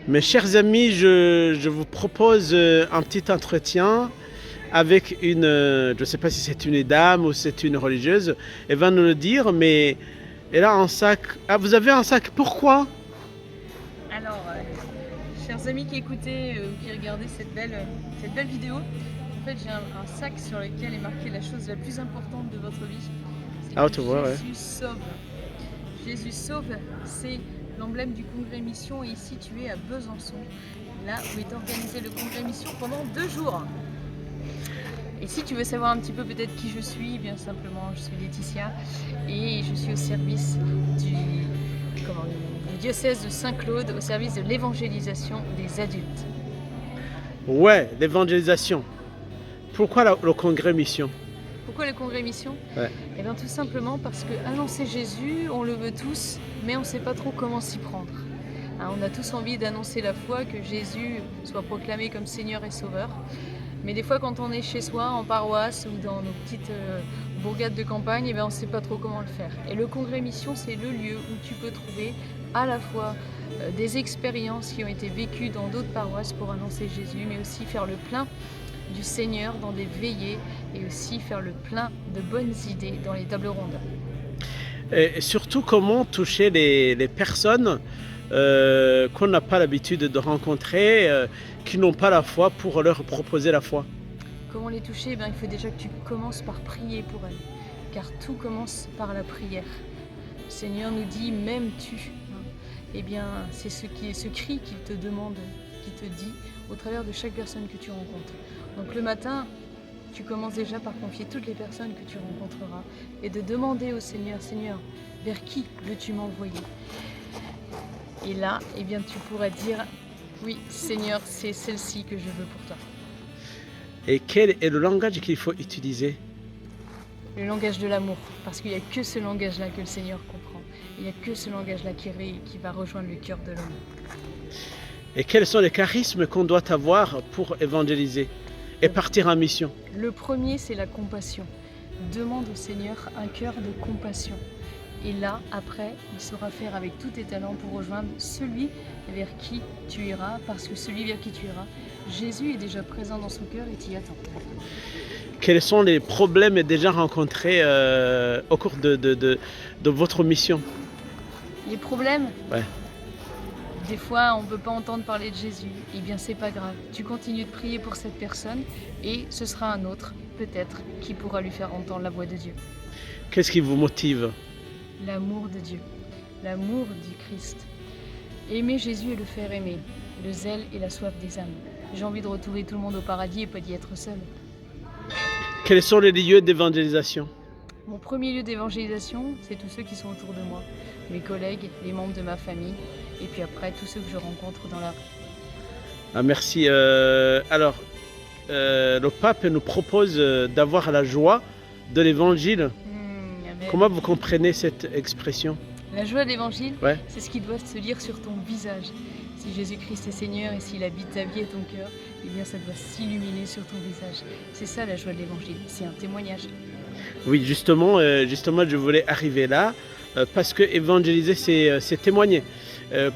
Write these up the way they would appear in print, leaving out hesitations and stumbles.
Mes chers amis, je vous propose un petit entretien avec une, je ne sais pas si c'est une dame ou c'est une religieuse, elle va nous le dire, mais elle a un sac. Ah, vous avez un sac, pourquoi? Alors, chers amis qui écoutaient ou qui regardaient cette belle vidéo, en fait j'ai un sac sur lequel est marquée la chose la plus importante de votre vie. C'est Ah, que tu vois, ouais. Jésus sauve. Jésus sauve, c'est l'emblème du congrès mission et est situé à Besançon, là où est organisé le congrès mission pendant 2 jours. Et si tu veux savoir un petit peu peut-être qui je suis, bien simplement, je suis Laetitia et je suis au service du diocèse de Saint-Claude, au service de l'évangélisation des adultes. Ouais, l'évangélisation. Pourquoi le congrès mission? Pourquoi le congrès mission? Ouais. Eh bien tout simplement parce que annoncer Jésus, on le veut tous, mais on ne sait pas trop comment s'y prendre. Hein, on a tous envie d'annoncer la foi, que Jésus soit proclamé comme Seigneur et Sauveur. Mais des fois, quand on est chez soi, en paroisse ou dans nos petites bourgades de campagne, eh bien, on ne sait pas trop comment le faire. Et le congrès mission, c'est le lieu où tu peux trouver à la fois des expériences qui ont été vécues dans d'autres paroisses pour annoncer Jésus, mais aussi faire le plein du Seigneur dans des veillées et aussi faire le plein de bonnes idées dans les tables rondes. Et surtout, comment toucher les personnes qu'on n'a pas l'habitude de rencontrer, qui n'ont pas la foi, pour leur proposer la foi. Comment les toucher? Il faut déjà que tu commences par prier pour elles, car tout commence par la prière. Le Seigneur nous dit « m'aimes-tu » Eh bien, c'est ce cri qu'il te demande, qu'il te dit au travers de chaque personne que tu rencontres. Donc le matin, tu commences déjà par confier toutes les personnes que tu rencontreras et de demander au Seigneur « Seigneur, vers qui veux-tu m'envoyer ?» Et là, eh bien, tu pourras dire « Oui, Seigneur, c'est celle-ci que je veux pour toi. » Et quel est le langage qu'il faut utiliser? Le langage de l'amour, parce qu'il n'y a que ce langage-là que le Seigneur comprend. Il n'y a que ce langage-là qui va rejoindre le cœur de l'homme. Et quels sont les charismes qu'on doit avoir pour évangéliser et partir en mission? Le premier, c'est la compassion. Demande au Seigneur un cœur de compassion. Et là, après, il saura faire avec tous tes talents pour rejoindre celui vers qui tu iras, parce que celui vers qui tu iras, Jésus est déjà présent dans son cœur et t'y attend. Quels sont les problèmes déjà rencontrés au cours de votre mission? Les problèmes? Ouais. Des fois, on ne peut pas entendre parler de Jésus. Eh bien, c'est pas grave. Tu continues de prier pour cette personne et ce sera un autre, peut-être, qui pourra lui faire entendre la voix de Dieu. Qu'est-ce qui vous motive? L'amour de Dieu, l'amour du Christ. Aimer Jésus et le faire aimer, le zèle et la soif des âmes. J'ai envie de retrouver tout le monde au paradis et pas d'y être seul. Quels sont les lieux d'évangélisation? Mon premier lieu d'évangélisation, c'est tous ceux qui sont autour de moi. Mes collègues, les membres de ma famille, et puis après, tous ceux que je rencontre dans la rue. Ah, merci. Alors, le pape nous propose d'avoir la joie de l'évangile. Amen. Comment vous comprenez cette expression? La joie de l'évangile, Ouais. c'est ce qui doit se lire sur ton visage. Si Jésus-Christ est Seigneur et s'il habite ta vie et ton cœur, eh bien ça doit s'illuminer sur ton visage. C'est ça la joie de l'évangile, c'est un témoignage. Oui, justement, je voulais arriver là, parce que évangéliser, c'est témoigner.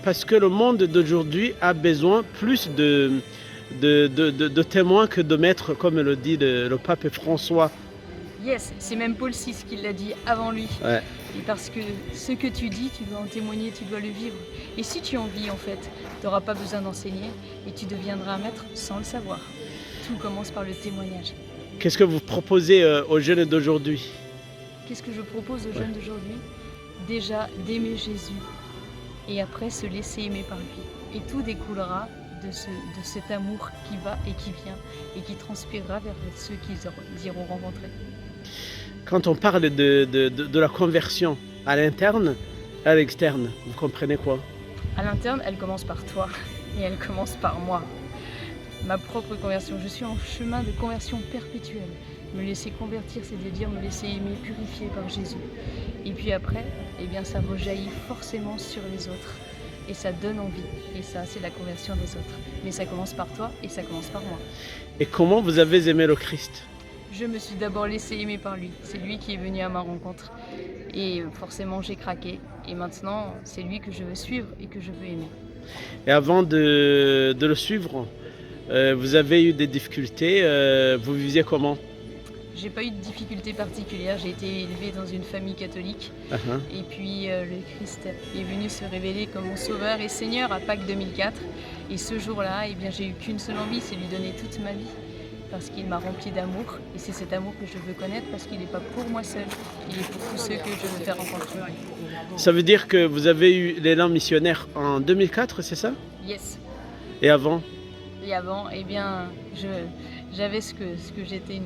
Parce que le monde d'aujourd'hui a besoin plus de témoins que de maîtres, comme le dit le pape François. Yes, c'est même Paul VI qui l'a dit avant lui. Ouais. Et parce que ce que tu dis, tu dois en témoigner, tu dois le vivre. Et si tu en vis, en fait, tu n'auras pas besoin d'enseigner et tu deviendras un maître sans le savoir. Tout commence par le témoignage. Qu'est-ce que vous proposez aux jeunes d'aujourd'hui? Qu'est-ce que je propose aux jeunes d'aujourd'hui? Déjà, d'aimer Jésus et après se laisser aimer par lui. Et tout découlera de cet amour qui va et qui vient et qui transpirera vers ceux qu'ils iront rencontrer. Quand on parle de la conversion à l'interne, à l'externe, vous comprenez quoi? À l'interne, elle commence par toi et elle commence par moi. Ma propre conversion, je suis en chemin de conversion perpétuelle. Me laisser convertir, c'est-à-dire me laisser aimer, purifier par Jésus. Et puis après, eh bien, ça rejaillit forcément sur les autres. Et ça donne envie. Et ça, c'est la conversion des autres. Mais ça commence par toi et ça commence par moi. Et comment vous avez aimé le Christ? Je me suis d'abord laissé aimer par lui. C'est lui qui est venu à ma rencontre. Et forcément, j'ai craqué. Et maintenant, c'est lui que je veux suivre et que je veux aimer. Et avant de le suivre, vous avez eu des difficultés, vous viviez comment? J'ai pas eu de difficultés particulières, j'ai été élevée dans une famille catholique. Et puis le Christ est venu se révéler comme mon sauveur et Seigneur à Pâques 2004. Et ce jour-là, eh bien, j'ai eu qu'une seule envie, c'est lui donner toute ma vie. Parce qu'il m'a rempli d'amour. Et c'est cet amour que je veux connaître parce qu'il n'est pas pour moi seul. Il est pour tous ceux que je veux faire rencontrer. Ça veut dire que vous avez eu l'élan missionnaire en 2004, c'est ça? Yes. Et avant? Et avant, eh bien, j'avais ce que j'étais,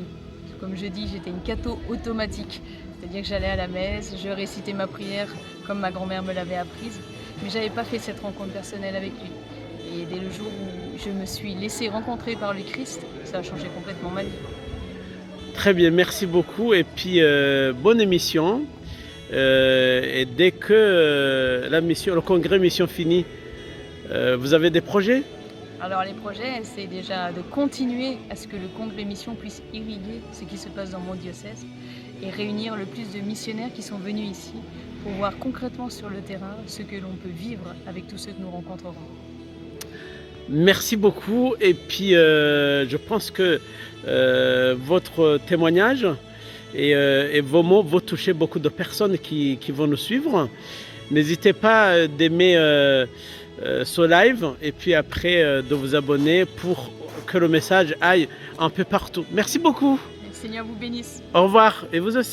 comme je dis, j'étais une catho automatique. C'est-à-dire que j'allais à la messe, je récitais ma prière comme ma grand-mère me l'avait apprise, mais j'avais pas fait cette rencontre personnelle avec lui. Et dès le jour où je me suis laissée rencontrer par le Christ, ça a changé complètement ma vie. Très bien, merci beaucoup. Et puis, bonne émission. Et dès que le congrès mission fini, vous avez des projets? Alors les projets, c'est déjà de continuer à ce que le congrès mission puisse irriguer ce qui se passe dans mon diocèse et réunir le plus de missionnaires qui sont venus ici pour voir concrètement sur le terrain ce que l'on peut vivre avec tous ceux que nous rencontrerons. Merci beaucoup. Et puis, je pense que votre témoignage et vos mots vont toucher beaucoup de personnes qui vont nous suivre. N'hésitez pas d'aimer ce live et puis après de vous abonner pour que le message aille un peu partout. Merci beaucoup. Que le Seigneur vous bénisse. Au revoir et vous aussi.